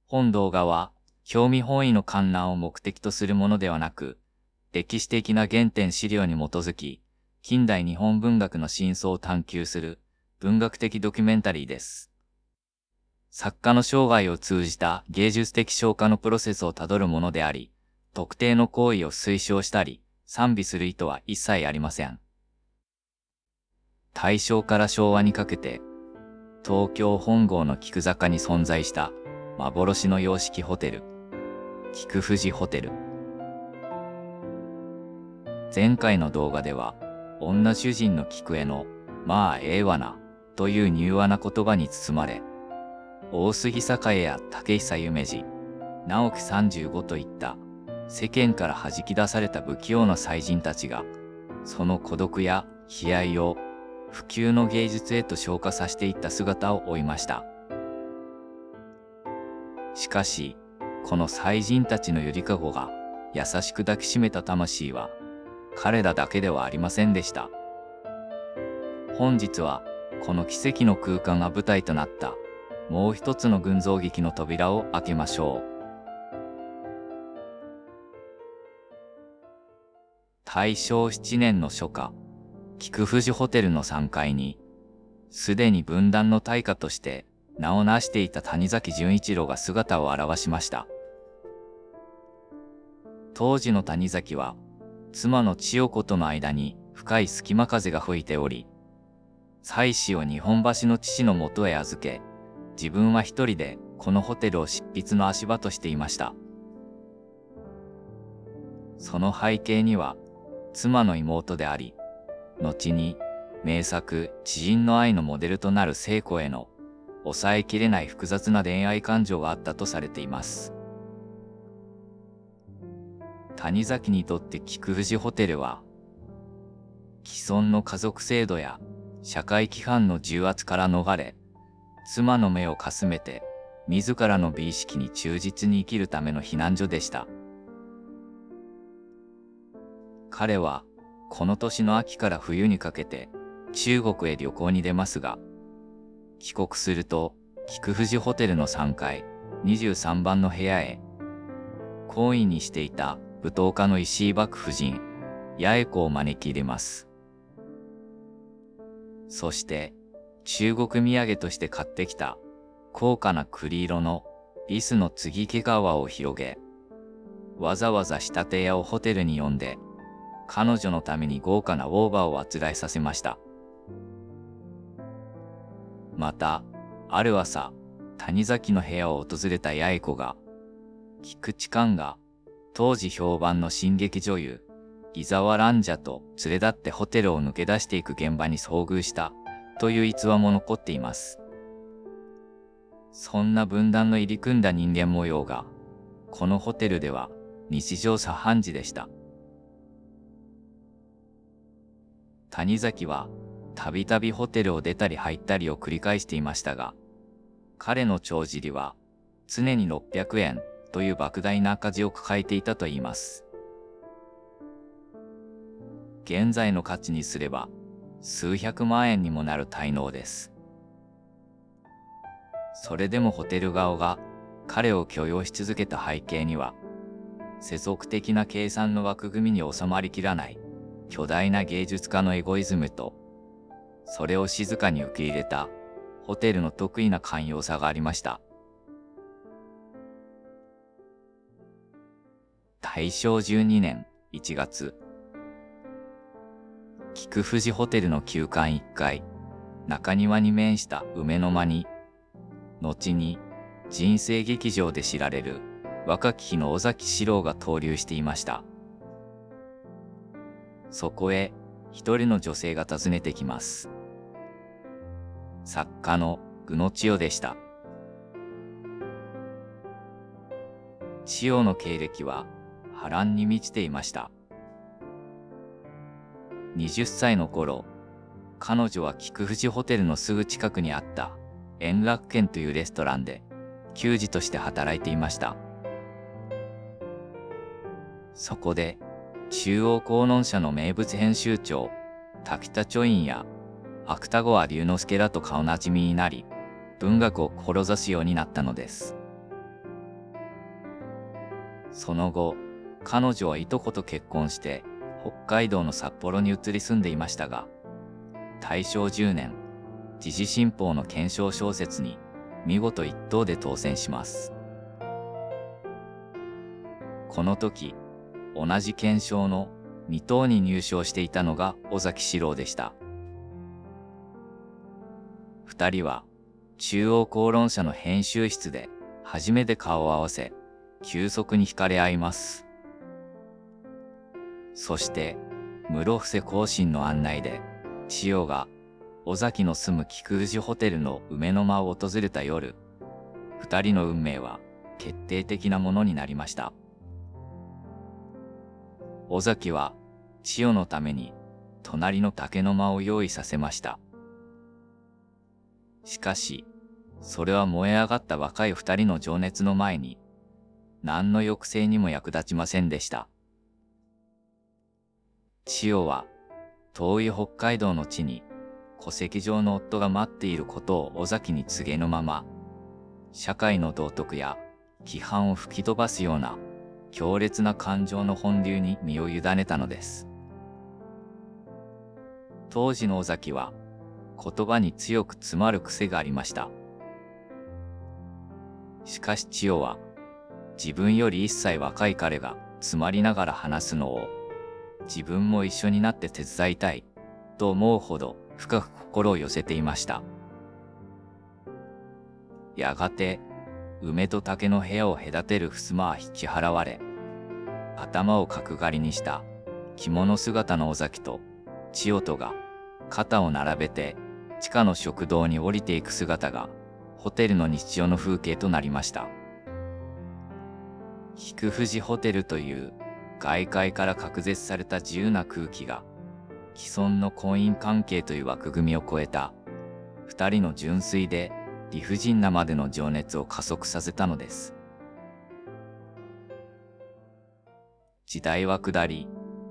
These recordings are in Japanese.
本動画は、興味本位の観覧を目的とするものではなく、歴史的な原点資料に基づき、近代日本文学の真相を探求する文学的ドキュメンタリーです。作家の生涯を通じた芸術的昇華のプロセスをたどるものであり、特定の行為を推奨したり、賛美する意図は一切ありません。大正から昭和にかけて、東京本郷の菊坂に存在した幻の洋式ホテル、菊藤ホテル。前回の動画では、女主人の菊江の、まあええわな、という柔和な言葉に包まれ、大杉栄や竹久夢二、直木35といった世間から弾き出された不器用な才人たちが、その孤独や悲哀を普及の芸術へと昇華させていった姿を追いました。しかし、この才人たちのゆりかごが優しく抱きしめた魂は、彼らだけではありませんでした。本日は、この奇跡の空間が舞台となった、もう一つの群像劇の扉を開けましょう。大正7年の初夏、菊藤ホテルの3階に、すでに文壇の大家として名を成していた谷崎潤一郎が姿を現しました。当時の谷崎は、妻の千代子との間に深い隙間風が吹いており、妻子を日本橋の父のもとへ預け、自分は一人でこのホテルを執筆の足場としていました。その背景には、妻の妹であり、後に名作知人の愛のモデルとなる聖子への抑えきれない複雑な恋愛感情があったとされています。谷崎にとって菊藤ホテルは、既存の家族制度や社会規範の重圧から逃れ、妻の目をかすめて、自らの美意識に忠実に生きるための避難所でした。彼は、この年の秋から冬にかけて、中国へ旅行に出ますが、帰国すると、菊藤ホテルの3階、23番の部屋へ、懇意にしていた舞踏家の石井幕夫人、八重子を招き入れます。そして、中国土産として買ってきた高価な栗色のリスの継ぎ毛皮を広げ、わざわざ仕立て屋をホテルに呼んで、彼女のために豪華なウォーバーをあつらえさせました。また、ある朝、谷崎の部屋を訪れた八重子が、菊池寛が当時評判の新劇女優、伊沢蘭者と連れ立ってホテルを抜け出していく現場に遭遇したという逸話も残っています。そんな分断の入り組んだ人間模様が、このホテルでは日常茶飯事でした。谷崎はたびたびホテルを出たり入ったりを繰り返していましたが、彼の帳尻は常に600円という莫大な赤字を抱えていたといいます。現在の価値にすれば数百万円にもなる滞納です。それでもホテル側が彼を許容し続けた背景には、世俗的な計算の枠組みに収まりきらない巨大な芸術家のエゴイズムと、それを静かに受け入れたホテルの得意な寛容さがありました。大正12年1月、菊藤ホテルの旧館1階、中庭に面した梅の間に、後に人生劇場で知られる若き日の尾崎史郎が逗留していました。そこへ一人の女性が訪ねてきます。作家の久野千代でした。千代の経歴は波乱に満ちていました。20歳の頃、彼女は菊藤ホテルのすぐ近くにあった円楽軒というレストランで給仕として働いていました。そこで中央公論社の名物編集長滝田書院や芥川龍之介らと顔なじみになり、文学を志すようになったのです。その後、彼女はいとこと結婚して、北海道の札幌に移り住んでいましたが、大正10年、時事新報の検証小説に見事1等で当選します。この時、同じ検証の2等に入賞していたのが尾崎士郎でした。二人は中央公論社の編集室で初めて顔を合わせ、急速に惹かれ合います。そして、室伏後進の案内で、千代が尾崎の住む菊藤ホテルの梅の間を訪れた夜、二人の運命は決定的なものになりました。尾崎は千代のために隣の竹の間を用意させました。しかし、それは燃え上がった若い二人の情熱の前に、何の抑制にも役立ちませんでした。千代は、遠い北海道の地に、戸籍上の夫が待っていることを尾崎に告げぬまま、社会の道徳や規範を吹き飛ばすような、強烈な感情の本流に身を委ねたのです。当時の尾崎は、言葉に強く詰まる癖がありました。しかし千代は、自分より1歳若い彼が詰まりながら話すのを、自分も一緒になって手伝いたい、と思うほど深く心を寄せていました。やがて、梅と竹の部屋を隔てる襖は引き払われ、頭を角刈りにした着物姿の尾崎と千代とが肩を並べて地下の食堂に降りていく姿がホテルの日常の風景となりました。菊藤ホテルという外界から隔絶された自由な空気が既存の婚姻関係という枠組みを超えた二人の純粋で理不尽なまでの情熱を加速させたのです。時代は下り、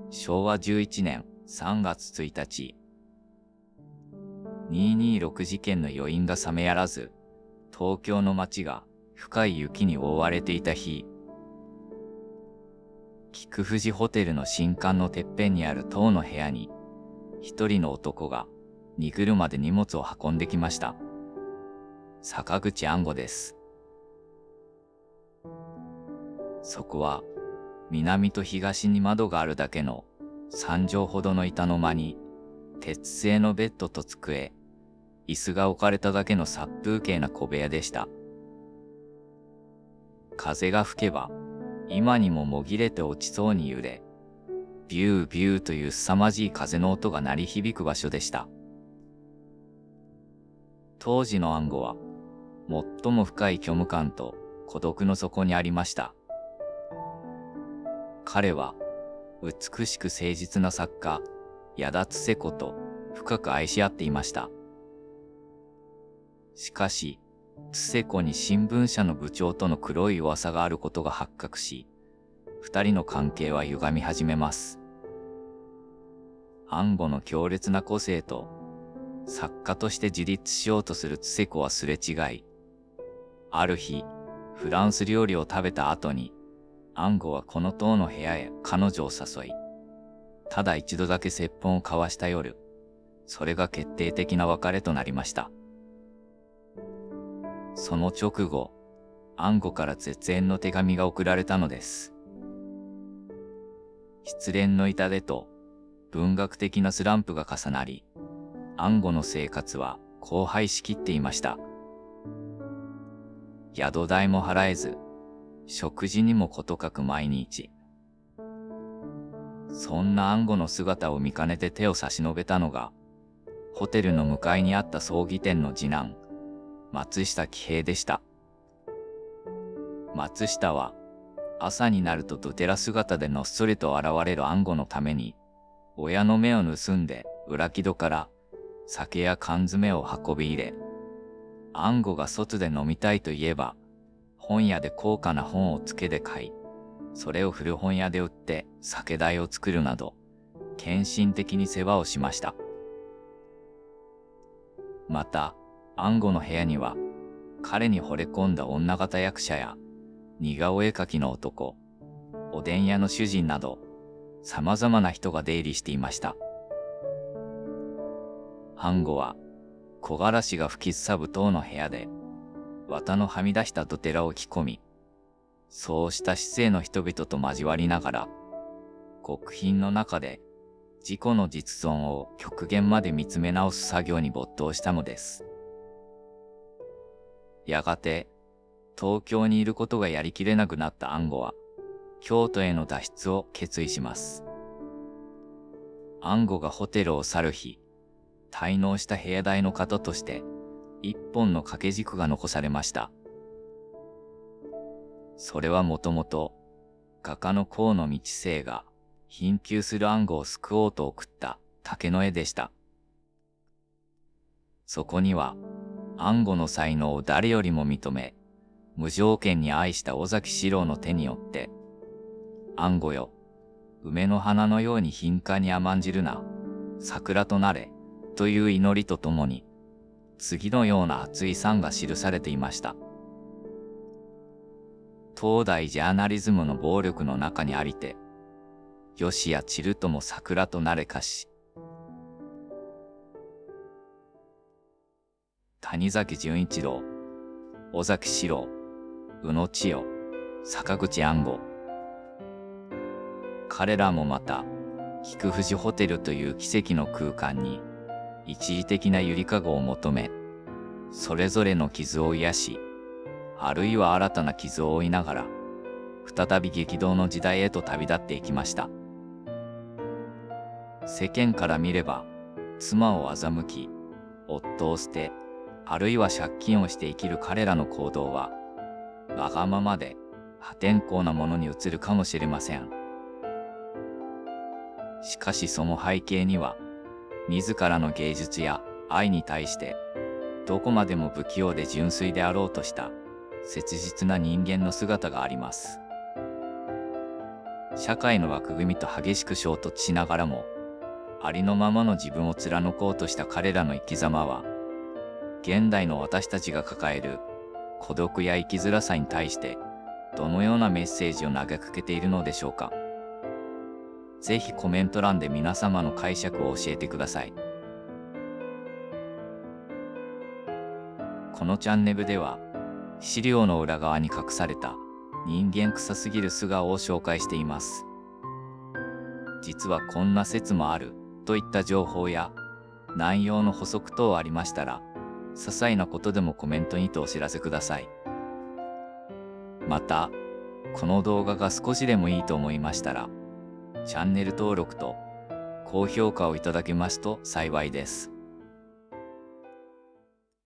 昭和11年3月1日、226事件の余韻が冷めやらず、東京の街が深い雪に覆われていた日、菊藤ホテルの新館のてっぺんにある塔の部屋に、一人の男が荷車で荷物を運んできました。坂口安吾です。そこは、南と東に窓があるだけの3畳ほどの板の間に、鉄製のベッドと机、椅子が置かれただけの殺風景な小部屋でした。風が吹けば、今にももぎれて落ちそうに揺れ、ビュービューという凄まじい風の音が鳴り響く場所でした。当時の安吾は、最も深い虚無感と孤独の底にありました。彼は、美しく誠実な作家、矢田つせ子と深く愛し合っていました。しかし、つせ子に新聞社の部長との黒い噂があることが発覚し、二人の関係は歪み始めます。安吾の強烈な個性と、作家として自立しようとするつせ子はすれ違い、ある日、フランス料理を食べた後に、安吾はこの塔の部屋へ彼女を誘い、ただ一度だけ接吻を交わした夜、それが決定的な別れとなりました。その直後、安吾から絶縁の手紙が送られたのです。失恋の痛手と文学的なスランプが重なり、安吾の生活は荒廃しきっていました。宿代も払えず、食事にもことかく毎日。そんな安吾の姿を見かねて手を差し伸べたのが、ホテルの向かいにあった葬儀店の次男、松下喜平でした。松下は、朝になるとドテラ姿でのっそりと現れる安吾のために、親の目を盗んで裏木戸から酒や缶詰を運び入れ、安吾が外で飲みたいと言えば、本屋で高価な本をつけで買い、それを古本屋で売って酒代を作るなど、献身的に世話をしました。また、安吾の部屋には、彼に惚れ込んだ女型役者や、似顔絵描きの男、おでん屋の主人など、様々な人が出入りしていました。暗号は、木枯らしが吹きすさぶ塔の部屋で、綿のはみ出したドテラを着込み、そうした市井の人々と交わりながら、極貧の中で自己の実存を極限まで見つめ直す作業に没頭したのです。やがて、東京にいることがやりきれなくなった暗号は、京都への脱出を決意します。暗号がホテルを去る日、滞納した部屋代の方として、一本の掛け軸が残されました。それはもともと、画家の河野道清が、貧窮する暗号を救おうと送った竹の絵でした。そこには、暗号の才能を誰よりも認め、無条件に愛した尾崎士郎の手によって、暗号よ、梅の花のように貧寒に甘んじるな、桜となれ、という祈りとともに、次のような熱い賛が記されていました。当代ジャーナリズムの暴力の中にありて、よしや散るとも桜となれかし。谷崎潤一郎、尾崎士郎、宇野千代、坂口安吾。彼らもまた、菊藤ホテルという奇跡の空間に、一時的なゆりかごを求め、それぞれの傷を癒し、あるいは新たな傷を負いながら、再び激動の時代へと旅立っていきました。世間から見れば、妻を欺き、夫を捨て、あるいは借金をして生きる彼らの行動は、わがままで破天荒なものに映るかもしれません。しかしその背景には、自らの芸術や愛に対して、どこまでも不器用で純粋であろうとした切実な人間の姿があります。社会の枠組みと激しく衝突しながらも、ありのままの自分を貫こうとした彼らの生き様は、現代の私たちが抱える孤独や生きづらさに対して、どのようなメッセージを投げかけているのでしょうか。ぜひコメント欄で皆様の解釈を教えてください。このチャンネルでは、資料の裏側に隠された人間臭すぎる素顔を紹介しています。実はこんな説もあるといった情報や内容の補足等ありましたら、些細なことでもコメントにとお知らせください。また、この動画が少しでもいいと思いましたら、チャンネル登録と高評価をいただけますと幸いです。